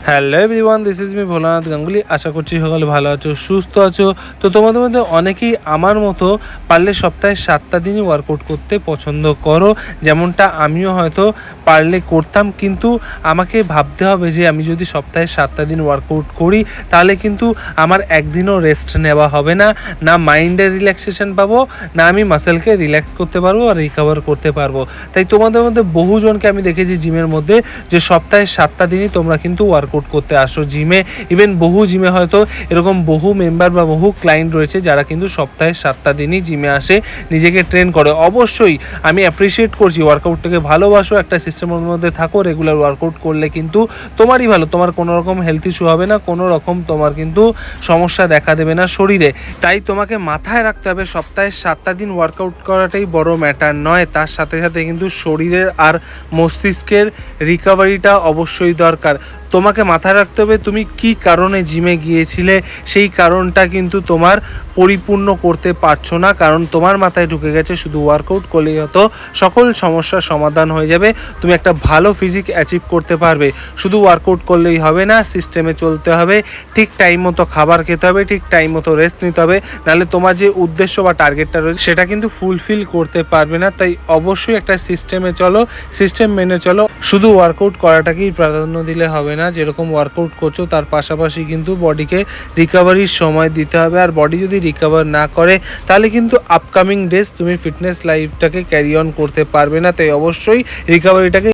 Hello everyone, this is me Bholanath Ganguly. আশা করছি সকলে ভালো আছো, সুস্থ আছো। তো তোমাদের মধ্যে অনেকেই আমার মতো পারলে সপ্তাহে 7টা দিনই ওয়ার্কআউট করতে পছন্দ করো, যেমনটা আমিও হয়তো পারলে করতাম। কিন্তু আমাকে ভাবতে হবে যে আমি যদি সপ্তাহে 7টা দিন ওয়ার্কআউট করি তাহলে কিন্তু আমার একদিনও রেস্ট নেওয়া হবে না, না মাইন্ডের রিল্যাক্সেশন পাবো, না আমি মাসেলকে রিল্যাক্স করতে পারবো আর রিকভার করতে পারবো। তাই তোমাদের মধ্যে বহুজনকে আমি দেখেছি জিমের মধ্যে যে সপ্তাহে 7টা দিনই তোমরা কিন্তু ওয়ার্কআউট করতে আসো জিমে। ইভেন বহু জিমে হয়তো এরকম বহু মেম্বার বা বহু ক্লায়েন্ট রয়েছে যারা কিন্তু সপ্তাহে 7টা দিনই জিমে আসে, নিজেকে ট্রেন করে। অবশ্যই আমি অ্যাপ্রিসিয়েট করছি, ওয়ার্কআউটটাকে ভালোবাসো, একটা সিস্টেমের মধ্যে থাকো, রেগুলার ওয়ার্কআউট করলে কিন্তু তোমারই ভালো, তোমার কোনো রকম হেলথ ইস্যু হবে না, কোনো রকম তোমার কিন্তু সমস্যা দেখা দেবে না শরীরে। তাই তোমাকে মাথায় রাখতে হবে সপ্তাহে 7টা দিন ওয়ার্কআউট করাটাই বড় ম্যাটার নয়, তার সাথে সাথে কিন্তু শরীরের আর মস্তিষ্কের রিকভারিটা অবশ্যই দরকার। তোমাকে মাথায় রাখতে হবে তুমি কি কারণে জিমে গিয়েছিলে, সেই কারণটা কিন্তু তোমার পরিপূর্ণ করতে পারছো না, কারণ তোমার মাথায় ঢুকে গেছে শুধু ওয়ার্কআউট করলেই হয়তো সকল সমস্যার সমাধান হয়ে যাবে, তুমি একটা ভালো ফিজিক অ্যাচিভ করতে পারবে। শুধু ওয়ার্কআউট করলেই হবে না, সিস্টেমে চলতে হবে, ঠিক টাইম মতো খাবার খেতে হবে, ঠিক টাইম মতো রেস্ট নিতে হবে, নাহলে তোমার যে উদ্দেশ্য বা টার্গেটটা রয়েছে সেটা কিন্তু ফুলফিল করতে পারবে না। তাই অবশ্যই একটা সিস্টেমে চলো, সিস্টেম মেনে চলো। শুধু ওয়ার্কআউট করাটাকেই প্রাধান্য দিলে হবে না, যেরকম ওয়ার্কআউট করছো তার পাশাপাশি কিন্তু বডিকে রিকভারির সময় দিতে হবে। আর বডি যদি রিকভার না করে তাহলে কিন্তু আপকামিং ডেজ তুমি ফিটনেস লাইফটাকে ক্যারি অন করতে পারবে না। তাই অবশ্যই রিকভারিটাকে